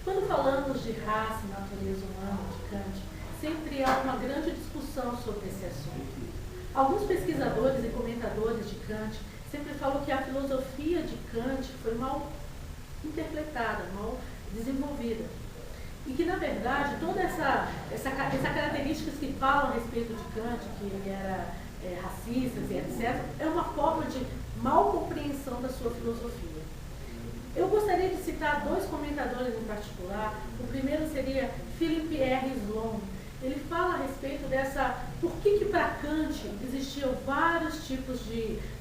Quando falamos de raça e natureza humana de Kant, sempre há uma grande discussão sobre esse assunto. Alguns pesquisadores e comentadores de Kant sempre falam que a filosofia de Kant foi mal interpretada, mal desenvolvida. E que, na verdade, toda essa características que falam a respeito de Kant, que ele era racista e etc., é uma forma de mal compreensão da sua filosofia. Eu gostaria de citar dois comentadores em particular. O primeiro seria Philip R. Sloan. Ele fala a respeito por que para Kant existiam vários tipos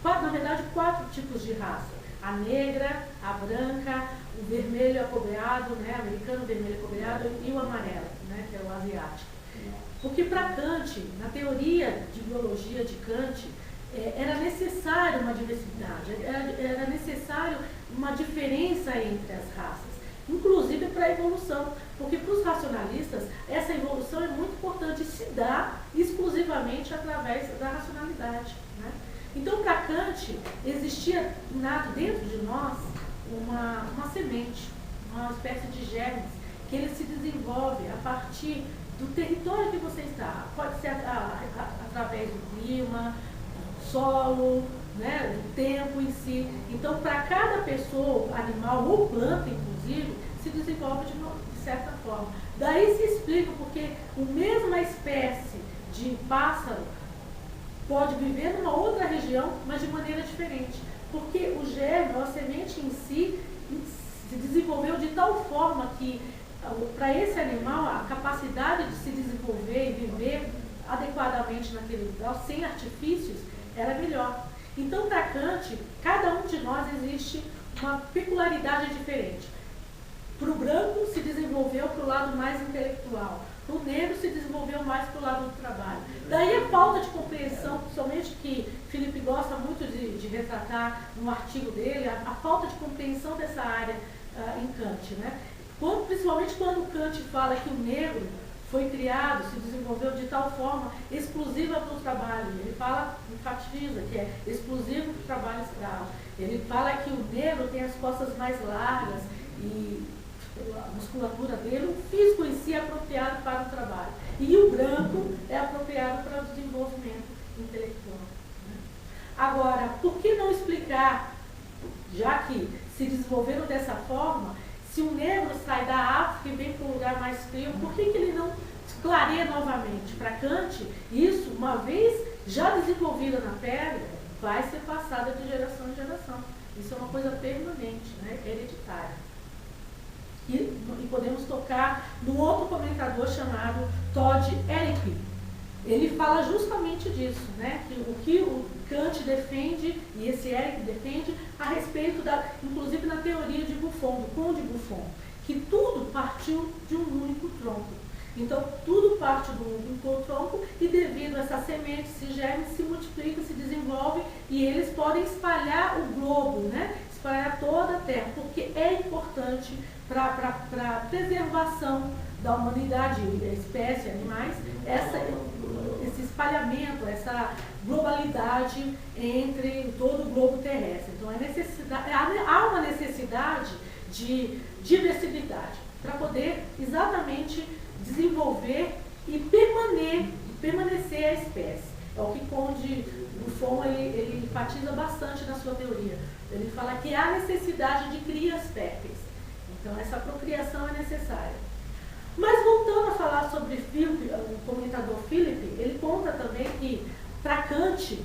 na verdade, 4 tipos de raça. A negra, a branca, o vermelho acobreado, né, americano vermelho acobreado, e o amarelo, né, que é o asiático. Porque para Kant, na teoria de biologia de Kant, era necessário uma diversidade, era necessário uma diferença entre as raças, inclusive para a evolução, porque para os racionalistas essa evolução é muito importante e se dá exclusivamente através da racionalidade, né? Então, para Kant, existia dentro de nós uma semente, uma espécie de germes, que ele se desenvolve a partir do território que você está. Pode ser através do clima, do solo, né, do tempo em si. Então, para cada pessoa, animal ou planta, inclusive, se desenvolve de certa forma. Daí se explica porque a mesma espécie de pássaro pode viver numa outra região, mas de maneira diferente. Porque o germe, a semente em si, se desenvolveu de tal forma que, para esse animal, a capacidade de se desenvolver e viver adequadamente naquele lugar, sem artifícios, era melhor. Então, para Kant, cada um de nós existe uma peculiaridade diferente. Para o branco, se desenvolveu para o lado mais intelectual. Para o negro, se desenvolveu mais para o lado do trabalho. Daí a falta de compreensão, principalmente que Felipe gosta muito de retratar no artigo dele, a falta de compreensão dessa área em Kant, né? Principalmente quando Kant fala que o negro foi criado, se desenvolveu de tal forma exclusiva para o trabalho. Ele enfatiza que é exclusivo para o trabalho escravo. Ele fala que o negro tem as costas mais largas e a musculatura dele, o físico em si é apropriado para o trabalho. E o branco é apropriado para o desenvolvimento intelectual, né? Agora, por que não explicar, já que se desenvolveram dessa forma, se um negro sai da África e vem para um lugar mais frio, por que ele não clareia novamente? Para Kant, isso, uma vez já desenvolvida na pele, vai ser passada de geração em geração. Isso é uma coisa permanente, né? Hereditária. E podemos tocar num outro comentador chamado Todd Eric. Ele fala justamente disso, né? O que o Kant defende, e esse Eric defende, a respeito inclusive na teoria de Buffon, do Conde Buffon, que tudo partiu de um único tronco. Então, tudo parte do único tronco e devido a essa semente, esse germe se multiplica, se desenvolve e eles podem espalhar o globo, né? Espalhar toda a Terra, porque é importante para a preservação da humanidade, da espécie, animais, esse espalhamento, essa globalidade entre todo o globo terrestre. Então, há uma necessidade de diversidade para poder exatamente desenvolver e permanecer a espécie. É o que Conde Buffon ele enfatiza bastante na sua teoria. Ele fala que há necessidade de crias férteis. Então, essa procriação é necessária. Mas, voltando a falar sobre o comentador Philip, ele conta também que, para Kant,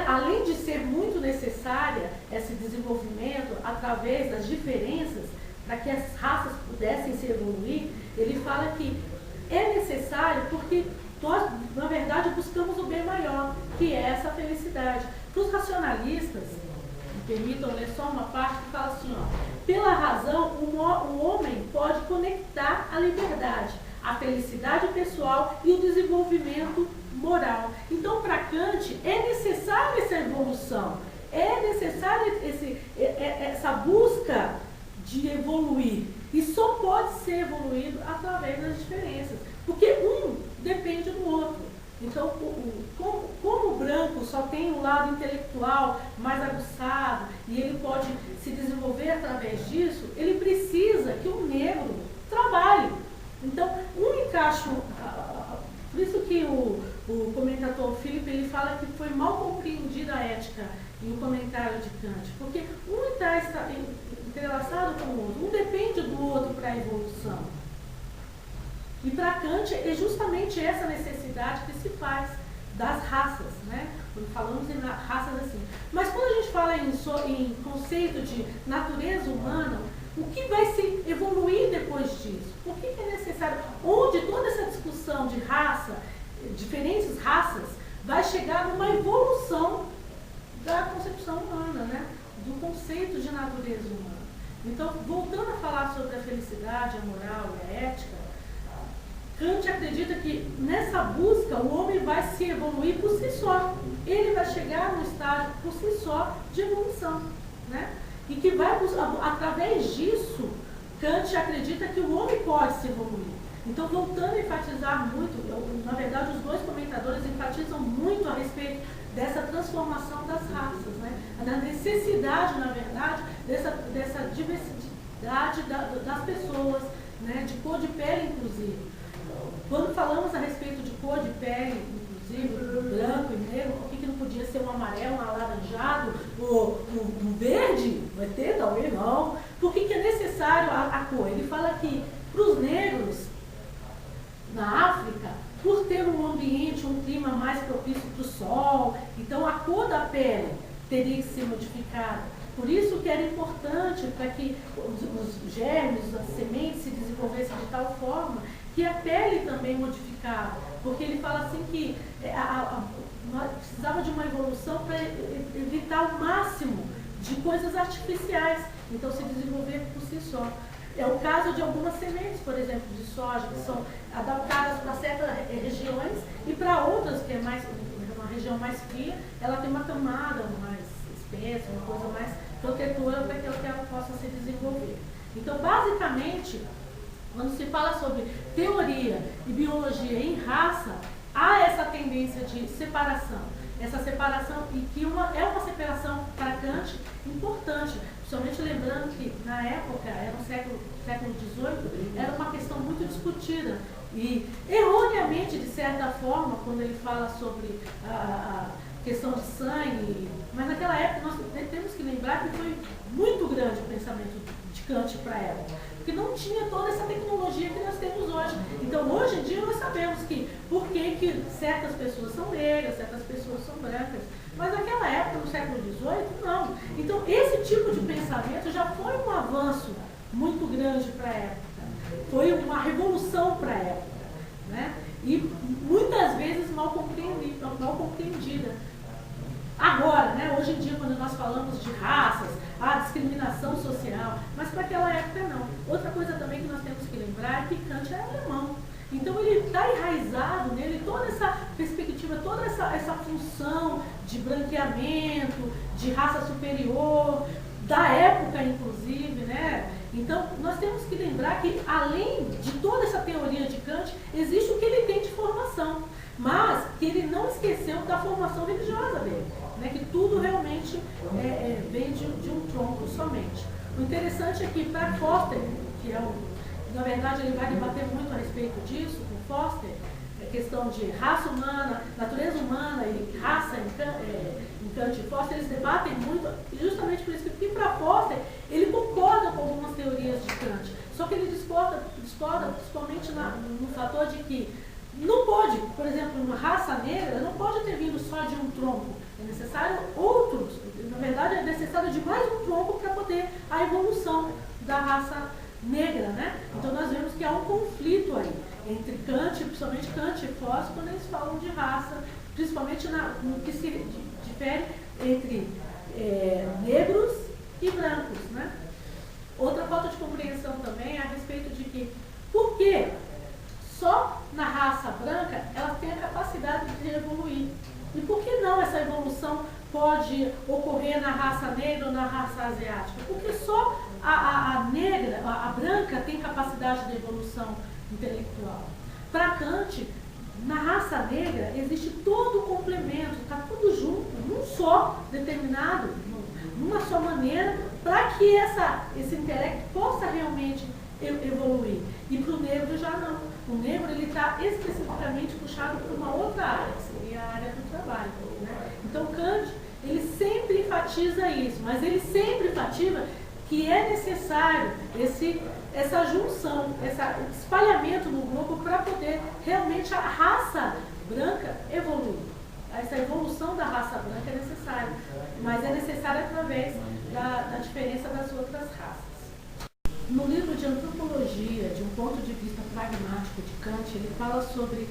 além de ser muito necessária esse desenvolvimento através das diferenças, para que as raças pudessem se evoluir, ele fala que é necessário porque nós, na verdade, buscamos o bem maior, que é essa felicidade. Para os racionalistas, me permitam ler só uma parte que fala assim, pela razão, o homem pode conectar a liberdade, a felicidade pessoal e o desenvolvimento moral. Então, para Kant, é necessária essa evolução, é necessária essa busca de evoluir. E só pode ser evoluído através das diferenças, porque um depende do outro. Então, como o branco só tem um lado intelectual mais aguçado e ele pode se desenvolver através disso, ele precisa recusa que o negro trabalhe. Então, um encaixe, por isso que o comentador Philip, ele fala que foi mal compreendida a ética em um comentário de Kant, porque um está entrelaçado com o outro, um depende do outro para a evolução. E para Kant é justamente essa necessidade que se faz das raças, né? Quando falamos em raças assim. Mas quando a gente fala em conceito de natureza humana, o que vai se evoluir depois disso? O que é necessário? Onde toda essa discussão de raça, diferentes raças, vai chegar numa evolução da concepção humana, né? Do conceito de natureza humana. Então, voltando a falar sobre a felicidade, a moral e a ética, Kant acredita que nessa busca o homem vai se evoluir por si só. Ele vai chegar no estágio por si só de evolução, né? E que vai, através disso, Kant acredita que o homem pode se evoluir. Então, voltando a enfatizar muito, na verdade, os dois comentadores enfatizam muito a respeito dessa transformação das raças, né? Da necessidade, na verdade, dessa diversidade das pessoas, né? De cor de pele, inclusive. Quando falamos a respeito de cor de pele, inclusive, branco e negro, por que não podia ser um amarelo, um alaranjado, um verde? Vai ter? Talvez não. Por que é necessário a cor? Ele fala que para os negros, na África, por ter um ambiente, um clima mais propício para o sol, então a cor da pele teria que ser modificada. Por isso que era importante para que os germes, as sementes se desenvolvessem de tal forma que a pele também modificava. Porque ele fala assim que precisava de uma evolução para evitar o máximo de coisas artificiais, então se desenvolver por si só. É o caso de algumas sementes, por exemplo, de soja, que são adaptadas para certas regiões e para outras, que é uma região mais fria, ela tem uma camada mais espessa, uma coisa mais protetora para que ela possa se desenvolver. Então, basicamente, quando se fala sobre teoria e biologia em raça, há essa tendência de separação. Essa separação, e que é uma separação para Kant importante, principalmente lembrando que na época, era no século XVIII, era uma questão muito discutida. E erroneamente, de certa forma, quando ele fala sobre a questão de sangue, mas naquela época nós temos que lembrar que foi muito grande o pensamento de Kant para a época, porque não tinha toda essa tecnologia que nós temos hoje. Então, hoje em dia, nós sabemos que por que certas pessoas são negras, certas pessoas são brancas, mas naquela época, no século XVIII, não. Então, esse tipo de pensamento já foi um avanço muito grande para a época, foi uma revolução para a época, né? E muitas vezes mal compreendida. Agora, né, hoje em dia, quando nós falamos de raças, a discriminação social, mas para aquela época não. Outra coisa também que nós temos que lembrar é que Kant é alemão. Então ele está enraizado nele toda essa perspectiva, toda essa função de branqueamento, de raça superior, da época inclusive, né? Então nós temos que lembrar que além de toda essa teoria de Kant, existe o que ele tem de formação, mas que ele não esqueceu da formação religiosa dele, né? Que tudo realmente vem de um tronco somente. O interessante é que para Foster, que na verdade ele vai debater muito a respeito disso, com Foster, a questão de raça humana, natureza humana e raça em Kant e Foster, eles debatem muito, e justamente por isso que para Foster ele concorda com algumas teorias de Kant, só que ele discorda principalmente no fator de que não pode, por exemplo, uma raça negra não pode ter vindo só de um tronco, é necessário outros, na verdade é necessário de mais um tronco para poder a evolução da raça negra, né? Então nós vemos que há um conflito aí entre Kant, principalmente Kant e Foster, quando eles falam de raça, principalmente no que se difere entre negros e brancos, né? Outra falta de compreensão também é a respeito de que, por que só na raça branca ela tem a capacidade de evoluir? E por que não essa evolução pode ocorrer na raça negra ou na raça asiática? Porque só a negra, a branca, tem capacidade de evolução intelectual. Para Kant, na raça negra existe todo o complemento, está tudo junto, num só, determinado, numa só maneira, para que esse intelecto possa realmente evoluir. E para o negro já não. O negro está especificamente puxado para uma outra área, que seria a área do trabalho. Né? Então Kant, ele sempre enfatiza isso, mas ele sempre enfatiza que é necessário essa junção, esse espalhamento no grupo para poder realmente a raça branca evoluir. Essa evolução da raça branca é necessária, mas é necessária através da diferença das outras raças. No livro de Antropologia, de um ponto de vista pragmático de Kant, ele fala sobre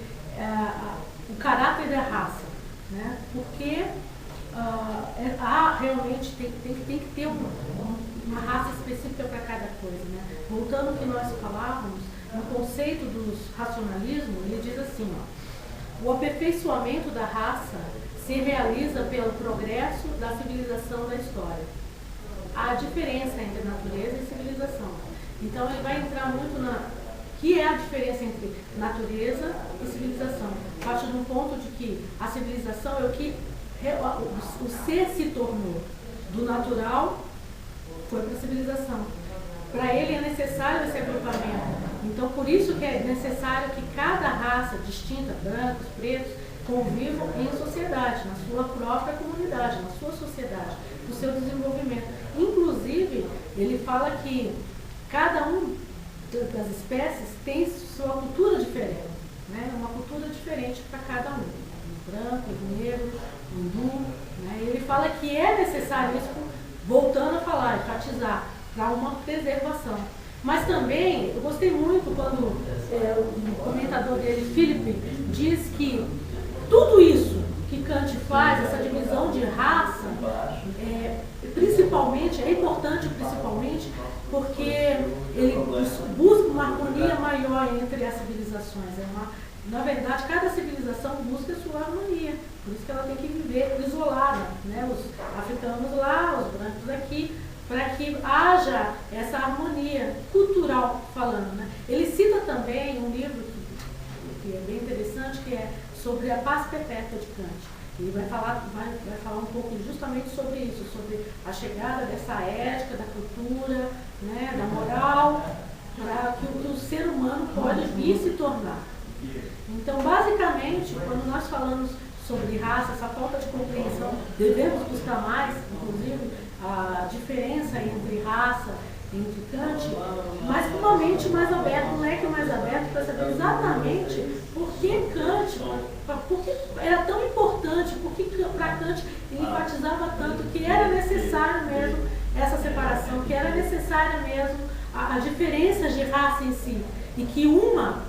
o caráter da raça, né? Porque realmente tem que ter uma raça específica para cada coisa. Né? Voltando ao que nós falávamos, no conceito do racionalismo, ele diz assim, ó, o aperfeiçoamento da raça se realiza pelo progresso da civilização da história. Há diferença entre natureza e civilização. Então ele vai entrar muito que é a diferença entre natureza e civilização. Parte de um ponto de que a civilização é o que o ser se tornou. Do natural foi para a civilização. Para ele é necessário esse agrupamento. Então por isso que é necessário que cada raça distinta, brancos, pretos, convivam em sociedade, na sua própria comunidade, na sua sociedade, no seu desenvolvimento. Inclusive, ele fala que cada um das espécies tem sua cultura diferente, né? Uma cultura diferente para cada um. O branco, o negro, o hindu. Né? Ele fala que é necessário isso, voltando a falar, enfatizar, para uma preservação. Mas também, eu gostei muito quando o comentador dele, Philip, diz que tudo isso que Kant faz, essa divisão de raça, principalmente, é importante principalmente porque ele busca uma harmonia maior entre as civilizações. Na verdade, cada civilização busca a sua harmonia, por isso que ela tem que viver isolada, né? Os africanos lá, os brancos aqui, para que haja essa harmonia cultural falando. Né? Ele cita também um livro que é bem interessante, que é sobre a paz perpétua de Kant. Ele vai falar um pouco justamente sobre isso, sobre a chegada dessa ética, da cultura, né, da moral, para que o ser humano pode vir se tornar. Então, basicamente, quando nós falamos sobre raça, essa falta de compreensão, devemos buscar mais, inclusive, a diferença entre raça, entre Kant, mas com uma mente mais aberta, um leque mais aberto, para saber exatamente por que Kant, por que era tão importante, por que para Kant ele enfatizava tanto que era necessário mesmo essa separação, que era necessária mesmo a diferença de raça em si, e que uma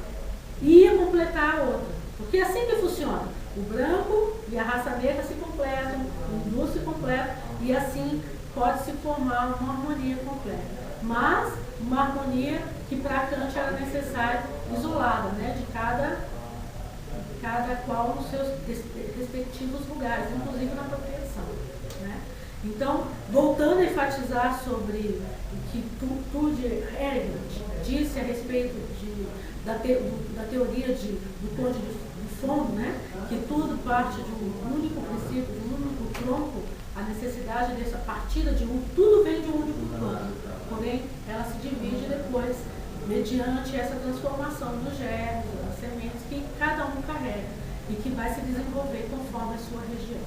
ia completar a outra. Porque é assim que funciona. O branco e a raça negra se completam, o hindu se completa, e assim pode se formar uma harmonia completa. Mas uma harmonia que para Kant era necessária, isolada, né, de cada qual nos seus respectivos lugares, inclusive na propriação. Né? Então, voltando a enfatizar sobre o que Tude disse a respeito da teoria do ponto de fundo, né, que tudo parte de um único princípio, de um único tronco, a necessidade dessa partida de tudo vem de um único plano, porém ela se divide depois mediante essa transformação dos germes, das sementes que cada um carrega e que vai se desenvolver conforme a sua região.